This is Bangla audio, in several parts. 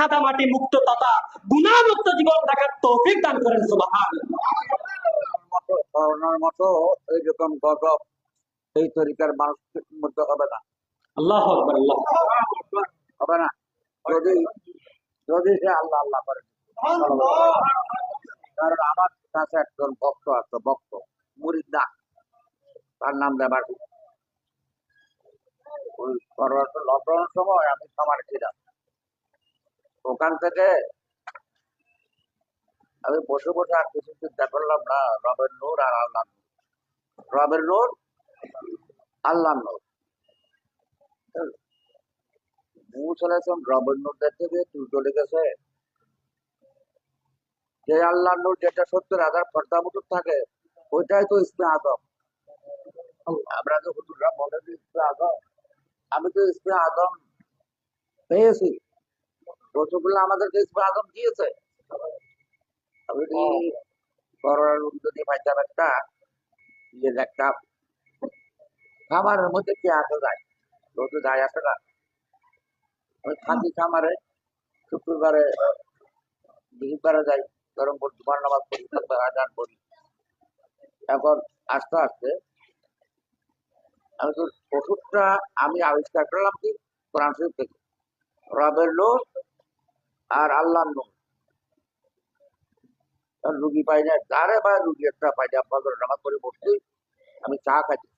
কাদামাটি মুক্ত তথা গুনাহমুক্ত জীবন থাকার তৌফিক দান করেন। সুবহানাল্লাহ। করোনার মতো এইরকম গজব এই তরিকার মানুষের মধ্যে হবে না। আল্লাহু আকবার, আল্লাহু আকবার। হবে না যদি যদি সে আল্লাহ আল্লাহ করে। কারণ আমার কাছে একজন ভক্ত আছে, ভক্ত মুরিদ না, তার নাম দেবাসী। ওই লকডাউনের সময় আমি খামারে ছিলাম, ওখান থেকে আমি বসে বসে আর কিছু চিন্তা করলাম না, রবের নূর আর আল্লাহ নূর, রবের নূর আল্লাহ নূর। রবের নূর দেখতে গিয়ে তুই চলে গেছে, যে আল্লাহ নূর যেটা ৭০,০০০ পর্দা মতো থাকে, ওইটাই তো ইসমে আজম। আমরা তো হুজুররা বলে যে ইসমে আজম, আমি তো ইসমে আজম পেয়েছি, রসুল্লাহ আমাদেরকে ইসমে আজম দিয়েছে। আমি করোনার রূপ যদি পাইতাম একটা ইয়ে দেখতাম, খামারের মধ্যে কে আসে যায়, রোদে যায় আসে না, আমি থাকি খামারে, শুক্রবারে বৃহস্পতিবারে যাই, গরম পর জুমার নামাজ পড়ি, আজান পড়ি। এখন আস্তে আস্তে আমি তো ওষুধটা আমি আবিষ্কার করলাম কি কোরআন শরীফ থেকে, রবের নূর আর আল্লাহর নূর। রুগী পাই না, তারে বা রুগী একটা পাই না, ফজর নামাজ পড়ে বসছি, আমি চা খাচ্ছি।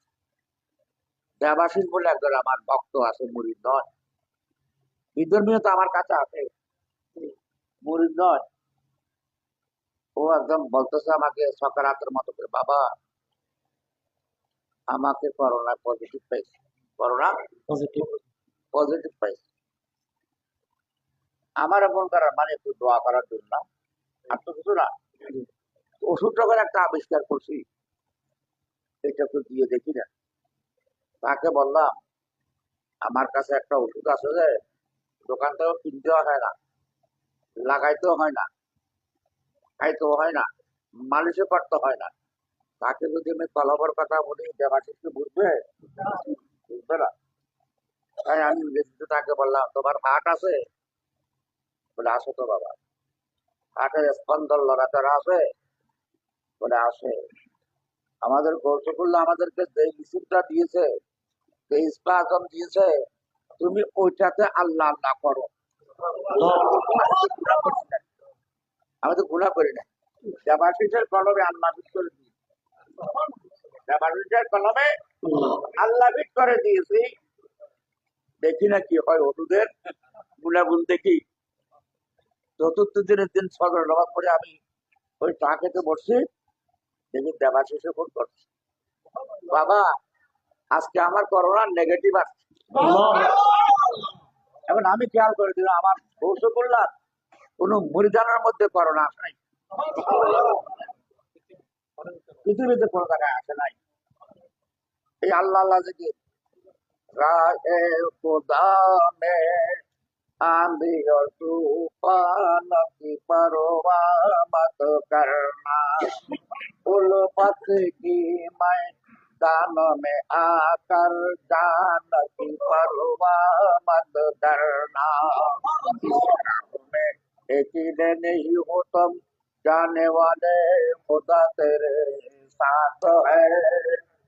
দেবাশিস বলে একজন আমার ভক্ত আছে, মুরিদ নয়, বিধর্মীয় তো আমার কাছে আছে, মুরিদ নয়। ও একদম বলতেছে আমাকে সকারাতের মতো করে, বাবা আমাকে করোনা পজিটিভ পাইছে, করোনা পজিটিভ পাইছে। আমার এমন করার মানে একটু দোয়া করার জন্য, আর তো কিছু না। ওষুধ যখন একটা আবিষ্কার করছি, এটা একটু দিয়ে দেখি না। তাকে বললাম আমার কাছে একটা ওষুধ আছে, যে দোকান থেকেও কিনতেও হয় না, লাগাইতেও হয় না, খাইতেও হয় না, মালিশও করতে হয় না। তাকে যদি আমি কলমের কথা বলি, দেবাশিসকে বুঝবে? বুঝবে না। তাই আমি তাকে বললাম তোমার হাট আছে? বলে আসো তো বাবা, হাটের স্পন্দন লড়াচড়া আছে? বলে আসে। আমাদের গৌসকুল্লা আমাদেরকে যে মিছিলটা দিয়েছে, যে ইসলাম দিয়েছে, তুমি ওইটাতে আল্লাহ আল্লাহ করো। আমি তো গুণা করি না, দেবাশিসের কলমে আল্লাহ করে দিয়েছি, দেবাশিসের কলমে আল্লাহ করে দিয়েছি। দেখি না কি হয় ওষুধের গুণাগুণ দেখি। চতুর্থ দিনের দিন ফজর নামাজ পড়ে আমি ওই চা খেতে বসছি, দেখি দেবাশিসে ফোন করছি, বাবা আজকে আমার করোনা নেগেটিভ আসছে। এখন আমি খেয়াল করে দিলাম আমার গৌসকুল্লার কোন মুরিদানের মধ্যে করোনা আসে নাই, পৃথিবীতে কোনো জায়গায় আসে নাই। এই আল্লাহ আল্লাহ থেকে রাহে খোদা মে आंधी और तूफान की परवाह मत करना, उल्फत की मैदानों में आकर जान की परवाह मत करना। में यकीन नहीं हो तुम जाने वाले, खुदा तेरे साथ है,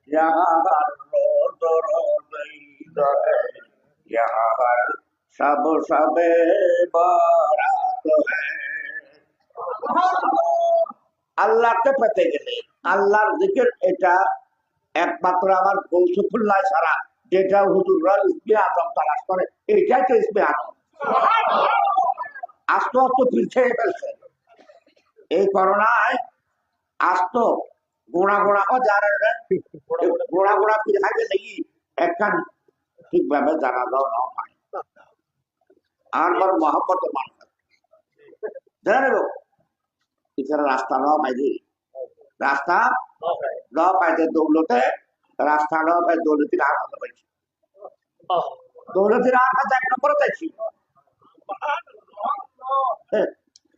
यहाँ हर रोज रोज ईद है, यहाँ हर सब सबे बारात है। আল্লাহকে পেতে গেলে আল্লাহর জিকির, এটা একমাত্র আমার গৌসুফুল্লাহ ছাড়া, যেটা হুজুররা ইসমে আজম তালাশ করে, এটাই তো ইসমে আজম। আস্তে আস্তে পিছিয়ে ফেলছে এই করোনায়, আস্ত গোড়া গোড়া ও যারা গোড়া গোড়া পিছাইতে দেখি একখান ঠিকভাবে জানা দাও না হয়, আর বড় মহব্বতের মানুষ জানে গো, এছাড়া রাস্তা ন পাইছি, রাস্তা ন পাইছে দৌলতে, রাস্তা ন পাই দৌলতির আর কথা পাইছি, দৌলতির আর কথা এক নম্বরে চাইছি।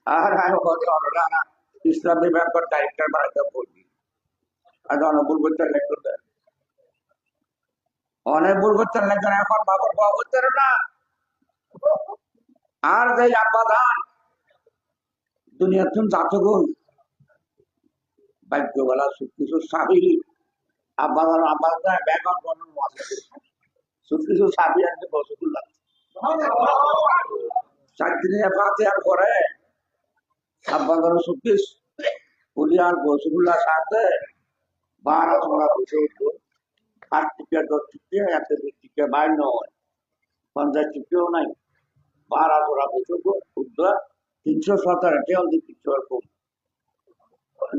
আর ইসলামী ব্যাংকের ডাইরেক্টর বাড়াইতে বলবি, আর অনেক ভুল করতে লেখতে, অনেক ভুল করতে লেখেন, এখন বাবুর বাবা করতে না, আর যে আব্বা ধান দুনিয়ার জাতগুন ভাগ্যবেলা সবকিছু সাবি আব্বা ধান ব্যাকআপ বানানো আছে সবকিছু সাবি আনতে রসগোল্লা 4 দিনের পাতে আর পরে আব্বা ধান সবকিছ পুলি আর রসগোল্লা সাথে 12 তোমরা বসে উঠবো 8 টিকা 10 টিকা এত টিকা বাইর নয় 50 টিকাও নাই 12 তোমরা বসে উঠবো 317 টেল দিচ্ছি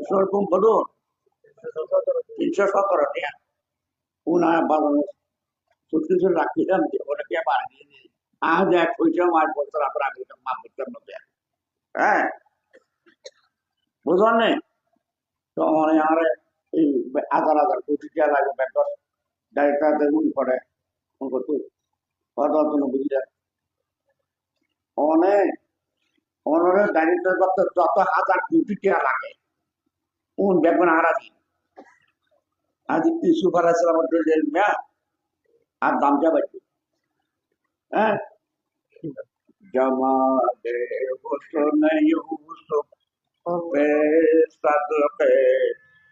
সরকম বলুন 317 টিকা উনা বাজানো সবকিছু রাখিলাম যে ওটাকে আবার আজ এক পয়সা মাছ বছর আপনার আগে মাপ করতাম না হ্যাঁ বুঝলেন না তো আমার এই 1000 কোটি টাকা লাগবে ব্যাপার ডাইরেক্টর উনি করে কত কথা বুঝলেন অনেক অনেক ডাইরেক্টর করতে যত 1000 কোটি টাকা লাগে কোন ব্যাপার হারাবি আজ সুপার আসলাম মেয়া আর দামটা বাড়ছে হ্যাঁ জামালে হোসেন ইউসুফ पे सदके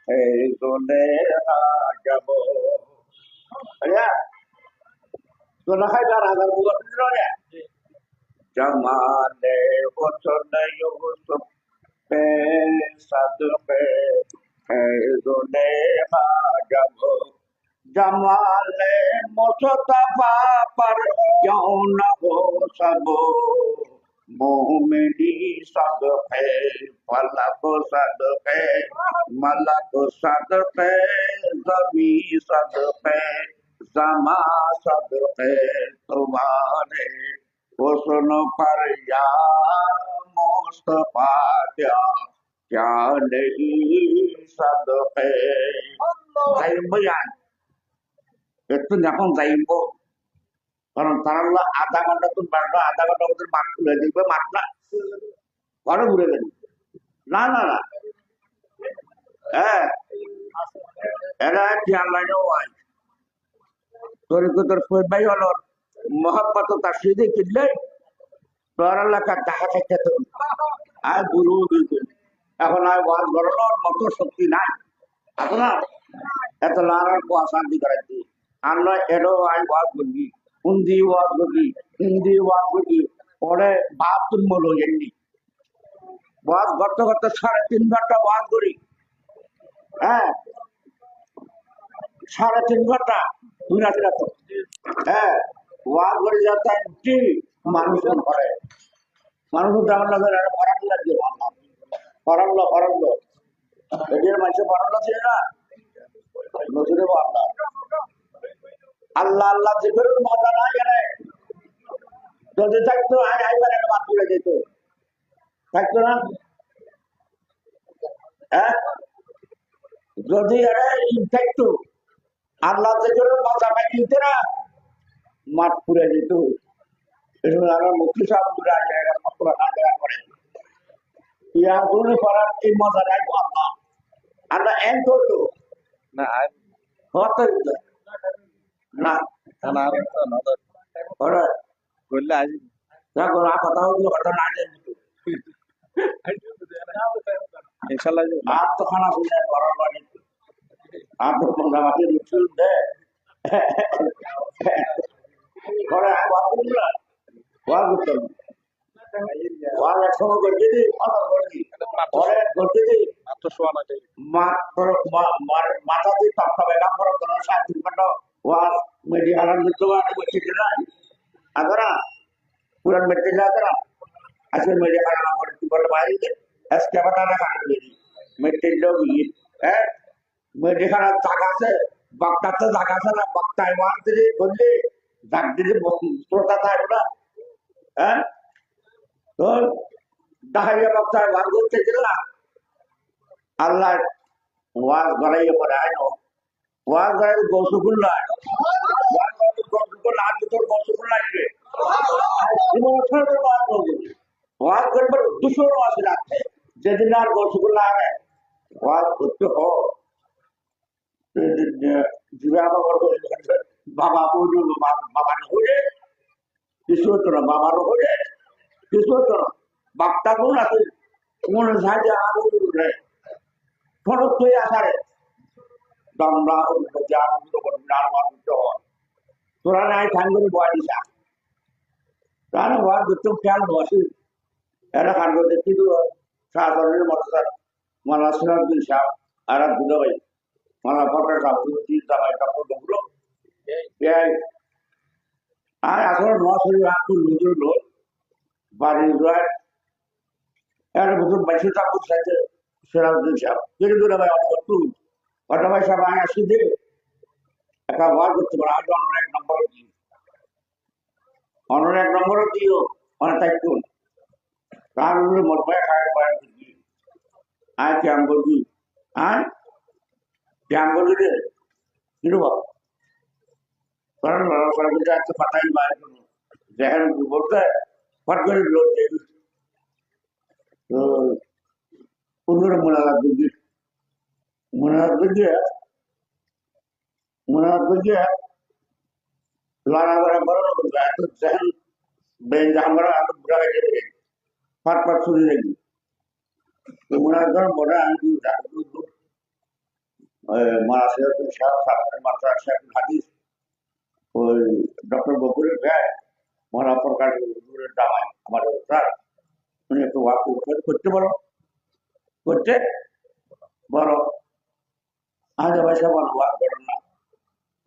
है जुलेहा जब अरे तो लखाई 12,000 बुआ कितना है जमाले होसन यूसुफ पे सदके है जुलेहा जब जमाले मुस्तफा पर क्यों न हो सब मोहम्मदी सदके फलक सदके मलक सदके ज़मी सदके ज़मा सदके तुम्हारे हुस्न पर या मुस्तफा क्या नहीं सदके जाइब बयान একটু যখন যাইব কারণ তারা আধা ঘন্টা তো বাড়লো আধা ঘন্টা ওদের মাঠ খুলে দেখবে মাঠটা ঘরে ঘুরে দেবে না না না হ্যাঁ এরা খেয়াল লাইনেও আয় তরিকতের ভাই হলো মহাব্বত তার সিঁড়ি কিনলে তোর এলাকার টাকা থাকতে তো আর গুরু এখন আর ওয়াজ গড়ানোর মতো শক্তি নাই আপনার এত লাড়ার শান্তি করাচ্ছি আর নয় এরও আয় ওয়াজ করবি হিন্দি ওয়াজ করবি হিন্দি ওয়াজ করবি পরে 72 মূল হয়ে যায়নি ওয়াজ করতে করতে 3.5 ঘন্টা ওয়াজ করি হ্যাঁ 3.5 ঘন্টা দুই রাত রাখো হ্যাঁ ওয়াজ করে যাতে কি মানুষ করে মানুষ যেমন লাগে পড়ান লাগছে পড়ালো এদের মাঝে পড়ানো ছিল না নজরে আল্লাহ আল্লাহ আল্লাহ যে বেরোর মজা না গেলে যদি থাকতো আইবার একটা বাদ তুলে যেত থাকতো না হ্যাঁ যদি থাকতো আল্লাহ যে বেরোর মজা পাই দিতে না মাঠ পুড়ে যেত আমার মুক্তি সাহেব করে ইয়া গুলো করার এই মজা রাখবো আল্লাহ আল্লাহ এন করতো না হতো না করলে আজ কথা হলো ঘটনা আগে ইনশাআল্লাহ আর তো খানা শুনে করার বাড়ি আর তো মোটামুটি রুচি দে করে ওয়াজ করলা ওয়াজ করতাম ওয়াজ একসময় করতে দিই পরে করতে দিই মাথা দিয়ে তপ্তা বেগাম করার জন্য 3 ঘন্টা ওয়াজ মিডিয়া হারান দিতে বসে দিলাম আগরা পুরান বেটে যাতরা আজকে মিডিয়া হারান করে কি বলে ভাই আজকে বাতানা খান দিই মিটে লোগি হ্যাঁ মিডিয়া হারান জায়গাতে বক্তাতে জায়গাতে না বক্তায় ওয়াজ দিয়ে বললে ডাক দিয়ে শ্রোতা থাকে না হ্যাঁ তো দাহাইয়া বক্তায় ওয়াজ করতে গেলাম আল্লাহ ওয়াজ গড়াইয়ে পড়ে আয় ওয়াজ গড়াই গৌসুকুল্লা গৌসুকুল্লা আজ তোর গৌসুকুল্লা আসবে ওয়াজ করবার 200 ওয়াজ লাগছে যেদিন আর গৌসুকুল্লা আগে ওয়াজ করতে হো বাবা বাবা হয়ে কিছু হতো না বাবারও হয়ে কিছু হতো না বাক্তা কোন আছে মনে সাহায্যে আরো দূরে ফটক তুই আসারে দমরা তোরা নাই খান করে বয়া দিছা তারা বয়া করতে খেয়াল বসে এরা খান করে দেখি তো শাহজনের মতো স্যার মালা সিরাজুদ্দিন সাহেব আর দুলো ভাই মালা ফটার সাহেব জামাই কাপড় ডুবলো আর আসলে নোয়াশরী একটু নজর লোক বাড়ির রয় এর ভিতর বাইশে কাপড় সাইতে সিরাজুদ্দিন সাহেব কেটে দূরে ভাই অনেক একটু ফটা ভাই সাহেব আমি আসি দিয়ে একটা বার করতে পারে আমি অন্য এক নম্বর দিই অন্য এক নম্বরও দিও অনেক থাকতো তার উপরে মরপায় খায় পায় দিই আয় ক্যাম করবি আয় ক্যাম করবি রে কিরু বাবা কারণ লড়াই করতে একটা পাতাই বাইরে করবো যেখানে বলতে ফট করে লোক তো পুনরে মনে রাখবে যে লড়াই বড় এত যেখান বেঞ্জ আমরা আরো বুড়া হয়ে যাবে ফাট ফাট শুনে দেখবি তো মনে রাখবেন মনে আমি মারা সিরাজুদ্দিন সাহেব মাত্রা সাহেব হাদিস ওই ডক্টর বকুরের গায়ে মরা প্রকাশ দামায় আমাদের স্যার উনি একটু ওয়াক করতে পারো করতে বলো আজ পয়সা বলো ওয়াক করেন না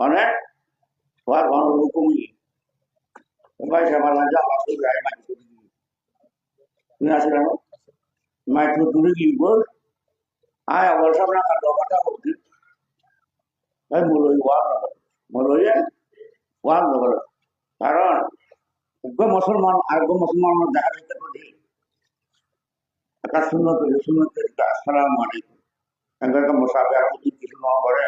অনেক ওয়াক অনেক কমিয়ে পয়সা বলা যা আমার গায়ে মাটি করে দিবি তুমি আসে না মাটি দূরে গিয়ে বল আয় আমার সব না কথা বলছি তাই মূলই ওয়াক মূলই ওয়াক নগর কারণ মুসলমান আর মুসলমান দেখা যেতে পারে একটা শূন্য আসসালাম আলাইকুম এখানকার মুসাফে আর কিছু না করে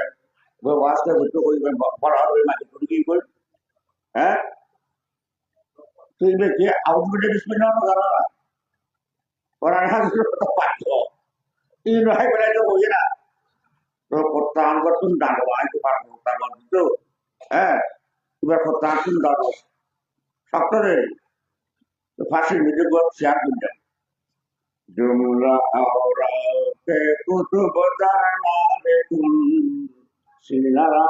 ওয়াজটা বুঝতে করবেন বড় হবে মাঝে করে কি করি হ্যাঁ তুই দেখি আউটপুটে বিসমিল্লাহ জানো না ওরা পাচ্ছ এই নয় বলে তো বোঝে না তো প্রত্যাহার করতুন দাঁড়ো আইতে পারবো তার মধ্যে হ্যাঁ এবার প্রত্যাহার তুমি দাঁড়ো শক্ত রে ফাঁসির নিজের শেয়ার করবেন जुमला औरत कुतुब दाना देखुन सिनारा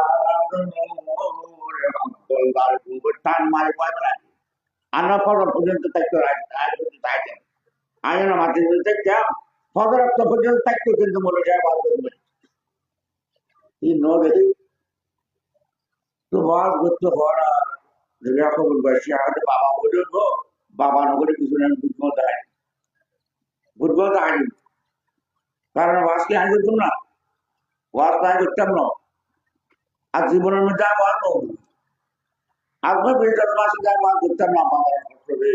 नूर अब्दुल्लाह गुबतान मारे पादरा আনা ফজর পর্যন্ত থাকতে থাকে আয় না মাটি বলতে কেম ফজর একটা পর্যন্ত থাকতে কিন্তু বলে যায় বাদ করবে এই নদী তো বাদ করতে হওয়ার এরকম বয়সী আমাদের বাবা পর্যন্ত বাবা নগরে কিছু না বুঝবো দেয় বুঝবো আগে কারণ ওয়াজকে আগে করতাম না ওয়াজ আগে করতাম না আর জীবনের মধ্যে ওয়াজ করবো আপনার বেজার মাসে যায় ওয়াজ করতাম না বাবার করতে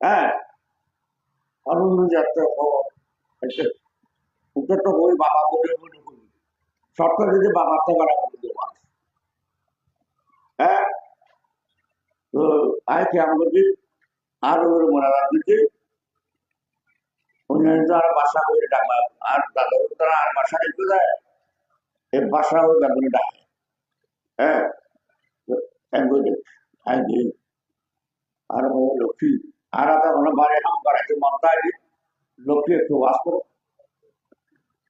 হ্যাঁ অনুযাত্রা ওকে তো ওই বাবা বলে মনে করি সরকার যদি বাবার থেকে করতে ওয়াজ হ্যাঁ তো আয় কি আমাদের আরো মনে রাখবে আর বাসা করে ডাকা আর দাদা তারা আর বাসা রেখে দেয় এই বাসা ওই বেগুনে ডাকে হ্যাঁ আর লক্ষ্মী আর আমরা বাড়ি হাম করাচ্ছি মমতা লক্ষ্মী একটু বাস করো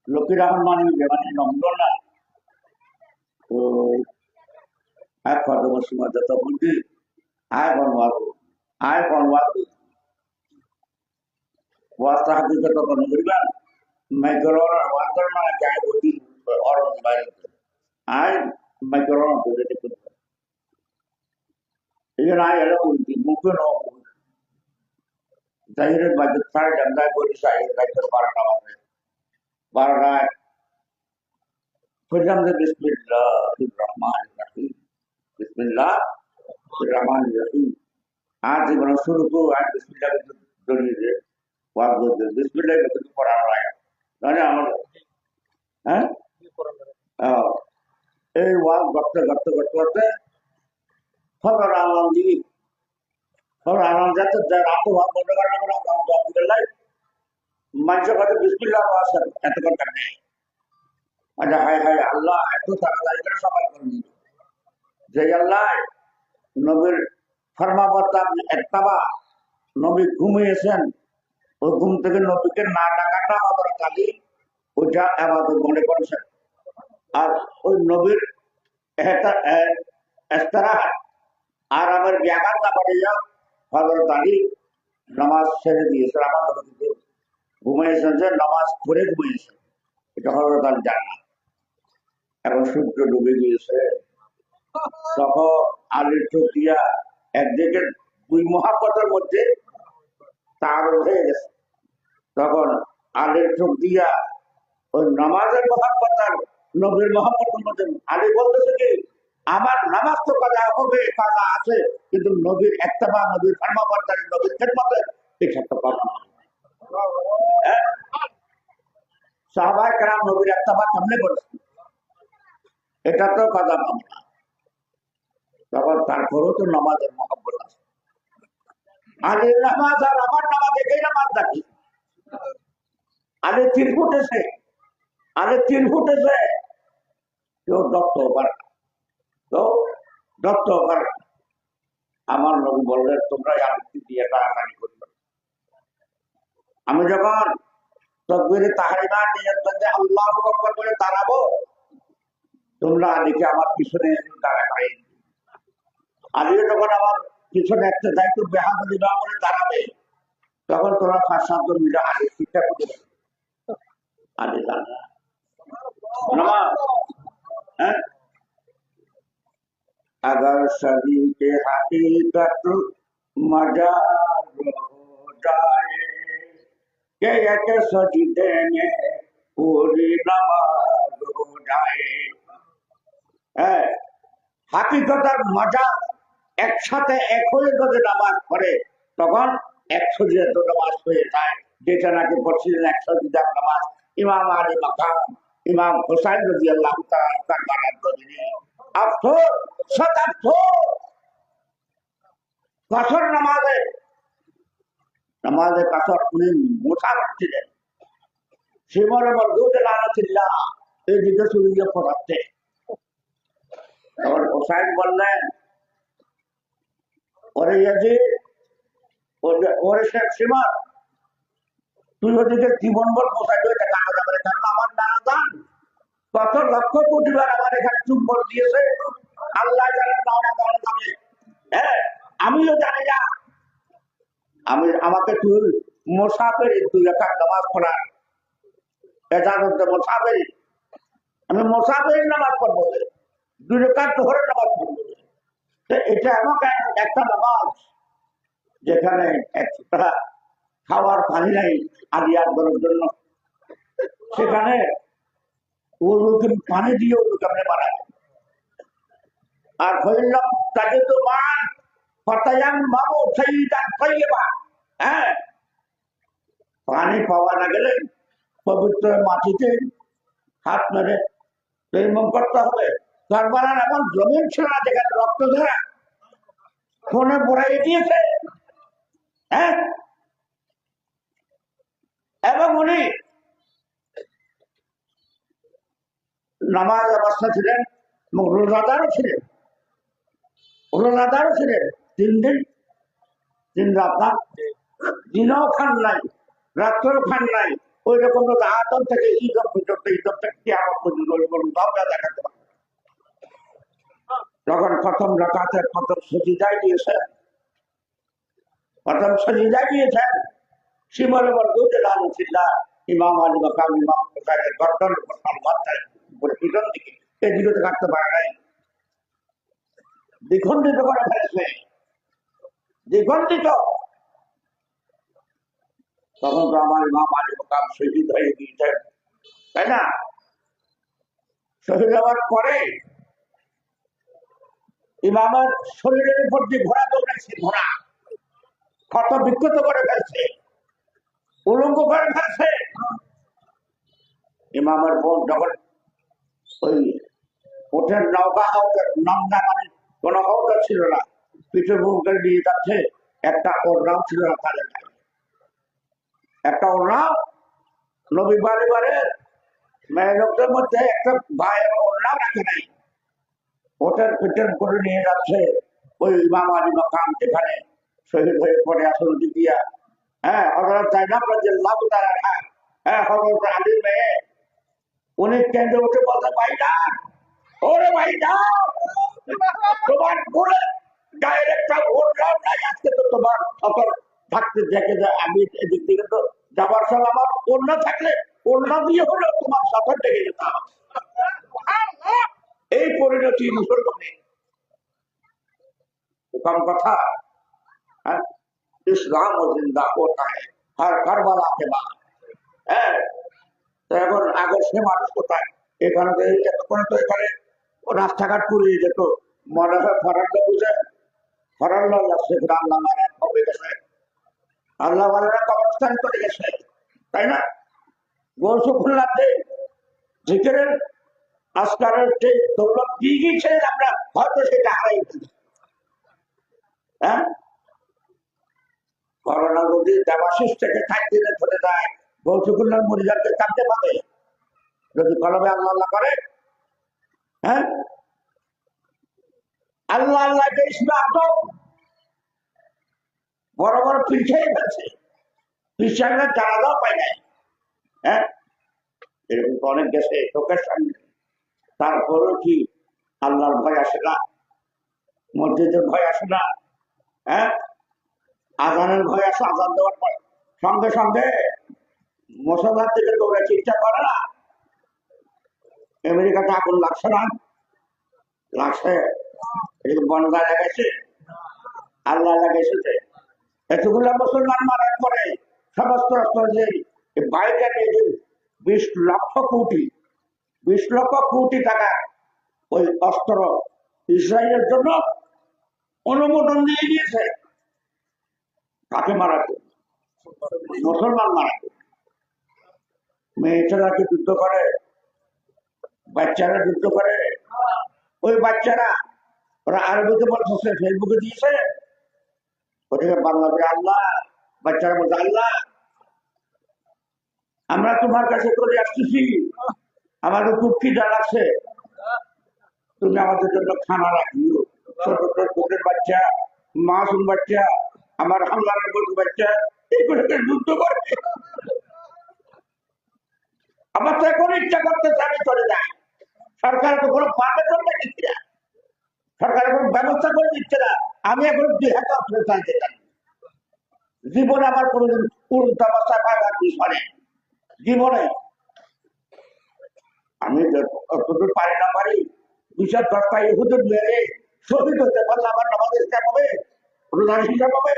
লক্ষ্মীর এখন মানে মানে নম্বর না তো এক কত বছর যত বুদ্ধি আয় বনবাদ আয় বনবাদ वास्ता हकीकत को नगरीबान मैं करोना वास्ता में क्या होती और बारे आए मैं करोना बोले थे कुछ ये ना ये लोग मुख्य नो जाहिर है बजट सारे जनता को चाहिए राइटर बार रहा है फिर हमने बिस्मिल्लाह आज जीवन शुरू को आज बिस्मिल्लाह जोड़िए ওয়াজ করতে বিসমিল্লাহ কিন্তু পড়ানো লাগে জানে আমার হ্যাঁ এই ওয়াজ করতে খবর আলাম দিবি খবর আলাম যাতে রাত ওয়াজ বন্ধ করা আমরা জবাব দিতে লাই মানুষের কাছে বিসমিল্লাহ ওয়াজ এত কথা নেই আচ্ছা হায় হায় আল্লাহ এত তাড়াতাড়ি করে সবাই করে দিল যে আল্লাহ নবীর ফরমাবর্তা ইত্তাবা নবী ঘুমিয়েছেন, ওই ঘুম থেকে নবীকে না ডাকাটা হজরত আলী ওইটা আবাদত মনে করেছেন। আর ওই নবীর ইস্তেরাহাত আরামের ব্যাঘাত না বাড়িয়া হজরত আলী নামাজ ছেড়ে দিয়েছেন। আমার নবী কিন্তু ঘুমিয়েছেন, যে নামাজ পড়ে ঘুমিয়েছেন, এটা হজরত আলী জান না। এখন সূর্য ডুবে গিয়েছে, তখন আলীর চোখ দিয়া একদিকে দুই মহাপথের মধ্যে তার হয়ে গেছে। তখন আলীর চোখ দিয়া ওই নামাজের মহাপত আর নবীর মহাপতের মধ্যে আলী বলতেছে কি, আমার নামাজ তো কাজা হবে, কাজা আছে, কিন্তু নবীর একতবা, নবীর ফার্মাবারদারি, নবীর খেদমতের এটা তো কাজা না। সাহাবায়ে কেরাম নবীর একতবা কেমনে করেছেন, এটা তো কাজা পাবে না। তখন তারপরেও তো নামাজের মহাব্বত আছে। আলীর নামাজ আর আমার নামাজ একই নামাজ নাকি? আলী 3 ফুটেছে, আলী 3 ফুটেছে, কেউ দত্ত পারে না, তো দত্ত পারে না। আমার নবী বললেন, তোমরা আবৃত্তি দিয়ে টানাটানি করবে। আমি যখন তকবীরে তাহরিমা নিয়ত করতে আল্লাহু আকবার বলে দাঁড়াবো, তোমরা আলীকে আমার পিছনে দাঁড়াবে। আলী যখন আমার পিছনে একটা দায়িত্ব বেহাদুরি না করে দাঁড়াবে, তখন তোমরা 5-7 জন মিলে আলী শিক্ষা করে দেবে। আলী দাঁড়া নামাজ, হ্যাঁ, अगर सभी के हकीकत मजार हो जाए कि एक सजदे में पूरी नमाज हो जाए। হাকিকত আর মজা একসাথে এক হয়ে যদি নামাজ পড়ে, তখন 100 নামাজ হয়ে যায়, যেটা নাকি পড়ছিলেন 100 নামাজ ইমাম আলী মাকাম ইমাম হুসাইন রাদিয়াল্লাহু তাআলা তার বানাত করেনি। আফসোস, সৎ আফসোস, কাসর নামাজে কাসর উনি মুসাফির ছিলেন। সিমর মরদুদ লানাতিল্লাহ এইদিকে শুয়ে পড়াতে, তখন হুসাইন বললেন, ওরে ইয়াজিদ, ওরে শেখ সিমর, তুই ওদিকে জীবনভর পোষাইবে, এটা কানা যাবে, কারণ আমার নানা দান কত লক্ষ কোটি বার আমার এখানে চুম্বন দিয়েছে, আল্লাহ জানেন নানা দান যাবে। হ্যাঁ, আমিও জানি না। আমাকে তুই মুসাফির, তুই একটা নামাজ পড়ার এজাজত দে, মুসাফির, আমি মুসাফির নামাজ পড়বো, 2 রাকাত যোহরের নামাজ পড়বো। এটা এমন একটা নামাজ যেখানে একটা খাওয়ার পানি নাই আলিয়ার করার জন্য, সেখানে ও লোক পানি দিয়ে ও লোক আপনি বানায়। আর হইলাম তাকে তো মান ফতায়ান মামু সাইয়িদান তাইয়্যিবা, হ্যাঁ, পানি পাওয়া না গেলে পবিত্র মাটিতে হাত মেরে তৈমম করতে হবে। কারবালার এমন জমিন ছিল না যেখানে রক্ত ধরা ফোনে পড়াই দিয়েছে। হ্যাঁ, এবং উনি নামাজ অবস্থা ছিলেন, রোজাদারও ছিলেন, 3 দিন 3 রাত না, দিনও খান নাই, রাত্রেও খান নাই। ওই রকম আদম থেকে ঈদ পর্যন্ত, ঈদ থেকে কিয়ামত পর্যন্ত দেখাতে পারে। যখন প্রথম রাকাতের প্রথম সজিদায় দিয়েছেন, সিমর মরদুদ লানাতিল্লাহ ইমাম আলী মাকাম ইমাম হুসাইনের গর্দনের উপর তলবারটায় উপরে পিছন দিকে এদিকে কাটতে পারে নাই, দ্বিখণ্ডিত করে ফেলেছে, দ্বিখণ্ডিত। তখন তো আমার ইমাম আলী মাকাম শহীদ হয়ে গিয়েছেন, তাই না? শহীদ হওয়ার পরে ইমামের শরীরের উপর দিয়ে ঘোড়া দৌড়াইছে, ঘোড়া ক্ষত বিক্ষত করে ফেলছে, উলঙ্গ করে ফেলছে। ইমামের বোন যখন ওই ওঠের নৌকা নন্দা, মানে কোন হৌদা ছিল না, পিঠে বুক করে নিয়ে যাচ্ছে, একটা ওড়নাও ছিল না তাদের, একটা ওড়নাও নবী বারে মেয়ে লোকদের মধ্যে একটা ভাইয়ের ওড়নাও রাখে নাই। ওঠের পিঠের করে নিয়ে যাচ্ছে ওই ইমাম আলী মাকাম, যেখানে শহীদ হয়ে পড়ে আসলে দিয়া, হ্যাঁ, হযরত জাইনাব রাদিয়াল্লাহু তাআলা আনহা, হ্যাঁ, হযরত আলীর মেয়ে, উনি কেঁদে উঠে বলতে, ভাইজান, ওরে ভাইজান, তোমার ভুলে গায়ের একটা ওড়নাও নাই, আজকে তো তোমার খবর থাকতে দেখে যায়, আমি এদিক থেকে তো যাবার সময় আমার ওড়না থাকলে ওড়না দিয়ে হলেও তোমার সাথে লেগে যেতাম। এই পরিণতি মুসলমানের कम कथा है, इस्लाम और जिंदा होता है हर करबला के बाद হ্যাঁ। তো এখন আগের সে মানুষ কোথায়, এখানে তো এতক্ষণে তো এখানে রাস্তাঘাট পুড়িয়ে যেত, মনে হয় ফরাল্লা বুঝে ফরাল্লা লাগছে, আল্লাহ মারা কবে গেছে, আল্লাহ মারা কবরস্থান করে গেছে, তাই না? গৌসু খুলনাতে জিকিরের আজকারের যে দৌলত দিয়ে গিয়েছিলেন আমরা, হয়তো সেটা হারাই ফেলি। হ্যাঁ, করোনা যদি দেবাশিস থেকে 60 দিনে ধরে যায়, গৌসুকুল্লার মরিজানকে কাঁদতে পাবে যদি কলমে আল্লাহ আল্লাহ করে। হ্যাঁ, আল্লাহ আল্লাহকে ইসমে আদম বড় বড় পিছিয়ে ফেলছে, খ্রিস্টানরা জানাজাও পায় নাই। হ্যাঁ, এরকম তো অনেক দেশে চোখের সামনে, তারপরেও কি আল্লাহর ভয় আসে না? মসজিদের ভয় আসে না? হ্যাঁ, আজানের ভয় আসে, আজান দেওয়ার পর সঙ্গে সঙ্গে মুসলমান থেকে দৌড়ে চিন্তা করে না? আমেরিকাতে আগুন লাগছে না? লাগছে। এরকম বনগা লাগাইছে, আল্লাহ লাগাইছে। এতগুলা মুসলমান মারার পরে সমস্ত যে বাইরে নিয়ে 20 লক্ষ কোটি 20 লক্ষ কোটি টাকা ওই অস্ত্র ইসরায়েলের জন্য অনুমোদন দিয়ে দিয়েছে। কাকে মারার জন্য? মুসলমান মারার জন্য। মেয়েছেরা কি যুদ্ধ করে? বাচ্চারা যুদ্ধ করে। ওই বাচ্চারা ওরা আরবিতে বলছে, ফেসবুকে দিয়েছে, ওদিকে বাংলাদেশে আল্লাহ, বাচ্চারা বলছে, আল্লাহ আমরা তোমার কাছে করে আসতেছি, আমাদের খুব খিদা লাগছে, তুমি আমাদের জন্য খানা রাখিও। ছোট ছোট কোটের বাচ্চা, মাসুম বাচ্চা, আমার হামলার গরু বাচ্চা, এগুলোকে যুদ্ধ করে। আমার তো এখন ইচ্ছা করতেছে আমি চলে যাই, সরকার তো কোনো পাবে চলবে দিচ্ছে না, সরকার কোনো ব্যবস্থা করে দিচ্ছে না। আমি এখন 2000 চাইতে চাই, জীবনে আমার কোনোদিন উল্টা অবস্থা পাইবার বিষয় জীবনে। আমি যতটুকু পারি না পারি, 2-10টা ইহুদের মেরে শহীদ হতে পারলে আমার নামাজ হিসাব হবে, রোজা হিসাব হবে,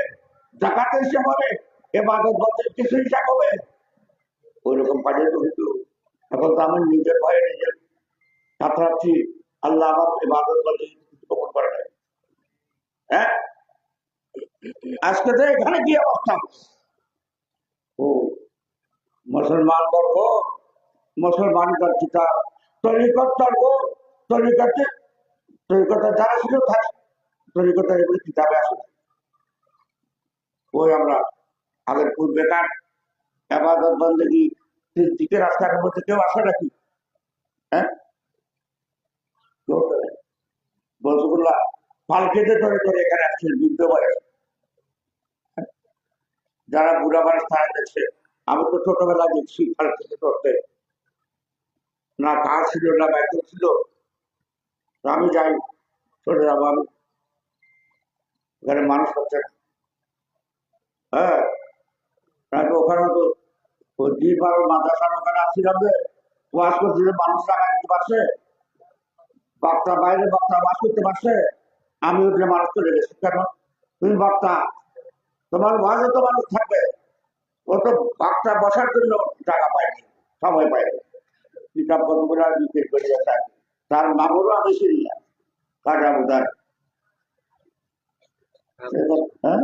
জাকাতের হিসাব হবে, এবাদত বন্ধের কিছু হিসাব হবে। ওই রকম কাজে তো হইতো। এখন তো আমি নিজের ভয়ে নিজের ছাত্রাচ্ছি, আল্লাহ আমার এবাদত বন্ধে কিছু কবুল করে নাই। হ্যাঁ, আজকে তো এখানে কি অবস্থা? ও মুসলমান বর্গ, মুসলমান কিতাব তরিকত তর্ক, তরিকতে তরিকতে যারা ছিল তরিকতে এগুলি কিতাবে আসে। ওই আমরা আগের পূর্বেকার আবাদত বন্দেগী দিকে রাস্তার মধ্যে কেউ আসে নাকি? হ্যাঁ, বলসুল্লাহ পালকেতে ধরে ধরে এখানে আসছে যুদ্ধ বয়স। যারা বুড়া মানুষ তারা দেখছে, আমি তো ছোটবেলা দেখছি পালকেতে ধরতে, না কাজ ছিল না বাইক ছিল, আমি যাই চলে যাবো, আমি এখানে মানুষ হচ্ছে না। হ্যাঁ, ওখানে তো দ্বীপ আর মাদ্রাসার ওখানে আসছিলাম যে ওয়াজ করছিল, মানুষ টাকা দিতে পারছে, বক্তা বাইরে বক্তা ওয়াজ করতে পারছে, আমি উঠলে মানুষ চলে গেছি। কেন? তুমি বক্তা, তোমার ওয়াজে তো মানুষ থাকবে, ও তো বক্তা বসার জন্য টাকা পায়নি, সময় পায়নি, কিতাব কতগুলো বিক্রি করে গেছে, তার মামুরও আমি চিনি না, কাজা বুধার। হ্যাঁ,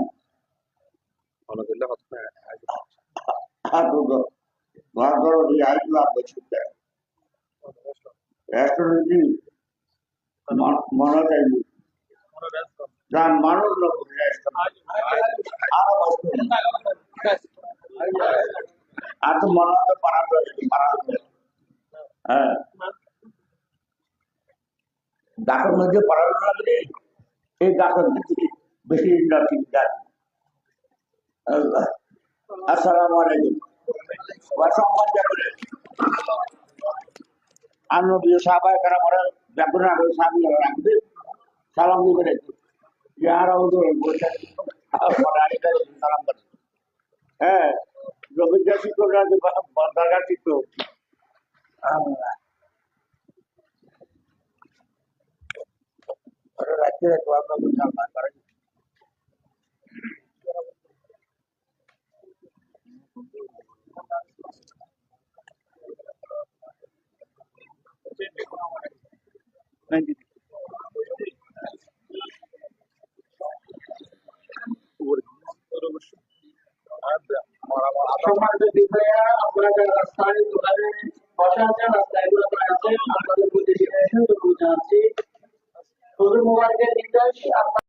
মনে চাইনি মানুষ আর তো মনে হতে পারা হ্যাঁ, গাছের মধ্যে পড়াশোনা করে এই গাছের বেশি আল্লাহ। আসসালামু আলাইকুম। সম্মান করে আমি প্রিয় সাহাবায়ে কেরাম ওরা ব্যাপারে আরো সামনে রাখবে সালাম দিবে একটু যারা ওদের বলতে সালাম করে হ্যাঁ রবীন্দ্র শিক্ষকরা দরকার শিক্ষক আল্লাহ ওরা রাখতে রাখবো আমরা সম্মান করে সম্মানিত বিক্রেতা, আপনারা যারা রাস্তায় দোকানে বসে আছেন, রাস্তায় এগুলো আছেন, আপনাদের প্রতি জানাচ্ছি হুজুর মোবারকের নির্দেশ